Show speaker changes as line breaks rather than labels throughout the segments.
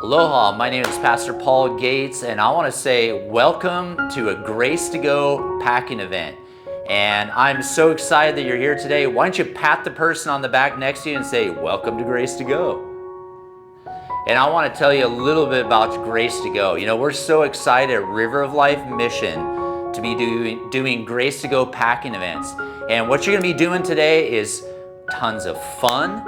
Aloha, my name is Pastor Paul Gates, and I want to say welcome to a Grace to Go packing event. And I'm so excited that you're here today. Why don't you pat the person on the back next to you and say, welcome to Grace to Go. And I want to tell you a little bit about Grace to Go. You know, we're so excited at River of Life Mission to be doing Grace to Go packing events. And what you're going to be doing today is tons of fun.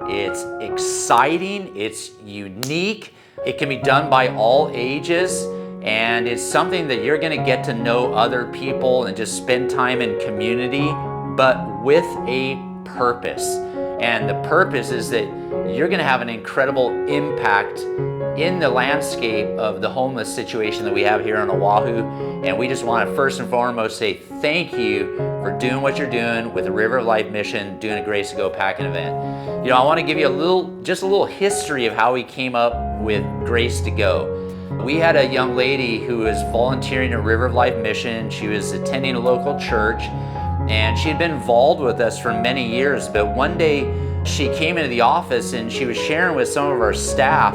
It's exciting, it's unique, it can be done by all ages, and it's something that you're going to get to know other people and just spend time in community, but with a purpose. And the purpose is that you're going to have an incredible impact in the landscape of the homeless situation that we have here on Oahu. And we just want to first and foremost say thank you for doing what you're doing with the River of Life Mission, doing a Grace to Go packing event. You know, I want to give you just a little history of how we came up with Grace to Go. We had a young lady who was volunteering at River of Life Mission. She was attending a local church, and she had been involved with us for many years. But one day she came into the office and she was sharing with some of our staff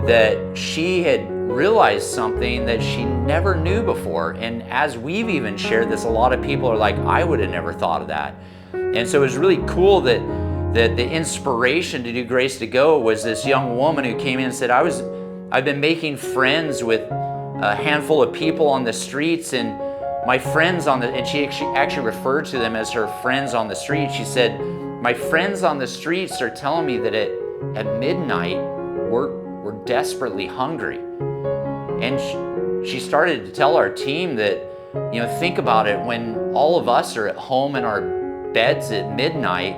that she had realized something that she never knew before. And as we've even shared this, a lot of people are like, I would have never thought of that. And so it was really cool that the inspiration to do Grace to Go was this young woman who came in and said, I've been making friends with a handful of people on the streets, and my friends and she actually referred to them as her friends on the street. She said, my friends on the streets are telling me that at midnight, we're desperately hungry. And she started to tell our team that, you know, think about it, when all of us are at home in our beds at midnight,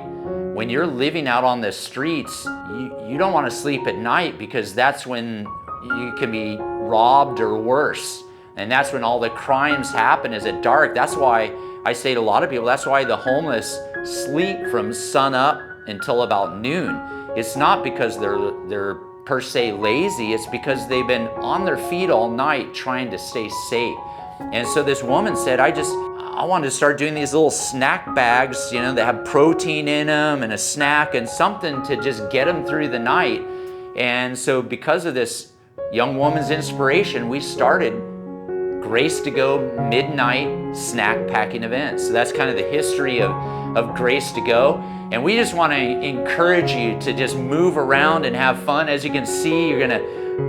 when you're living out on the streets, you don't want to sleep at night, because that's when you can be robbed or worse. And that's when all the crimes happen, is at dark. That's why I say to a lot of people, that's why the homeless sleep from sun up until about noon. It's not because they're per se lazy, it's because they've been on their feet all night trying to stay safe. And so this woman said, I wanted to start doing these little snack bags, you know, that have protein in them and a snack and something to just get them through the night. And so because of this young woman's inspiration, we started Grace to Go midnight snack packing events. So that's kind of the history of Grace to Go. And we just want to encourage you to just move around and have fun. As you can see, you're going to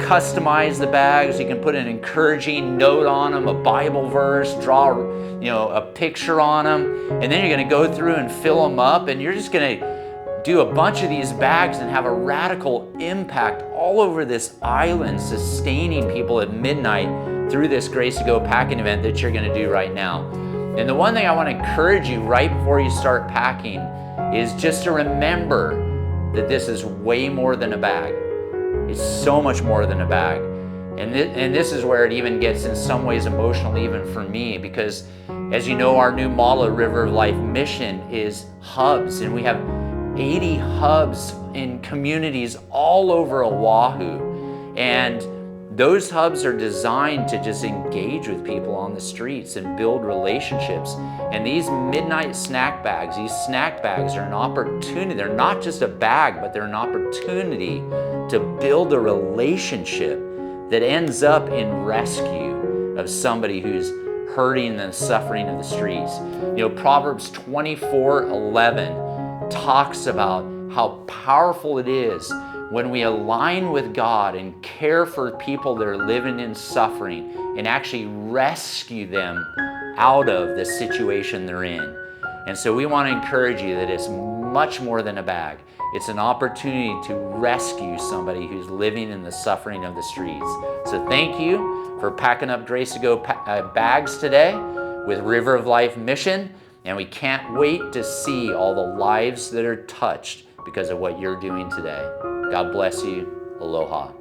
customize the bags. You can put an encouraging note on them, a Bible verse, draw, you know, a picture on them, and then you're going to go through and fill them up, and you're just going to do a bunch of these bags and have a radical impact all over this island, sustaining people at midnight through this Grace to Go packing event that you're going to do right now. And the one thing I want to encourage you right before you start packing is just to remember that this is way more than a bag. It's so much more than a bag. And this is where it even gets in some ways emotional even for me, because as you know, our new model at River of Life Mission is hubs, and we have 80 hubs in communities all over Oahu. And those hubs are designed to just engage with people on the streets and build relationships. And these midnight snack bags are an opportunity. They're not just a bag, but they're an opportunity to build a relationship that ends up in rescue of somebody who's hurting and suffering in the streets. You know, Proverbs 24:11 talks about how powerful it is when we align with God and care for people that are living in suffering and actually rescue them out of the situation they're in. And so we want to encourage you that it's much more than a bag. It's an opportunity to rescue somebody who's living in the suffering of the streets. So thank you for packing up Grace to Go bags today with River of Life Mission. And we can't wait to see all the lives that are touched because of what you're doing today. God bless you. Aloha.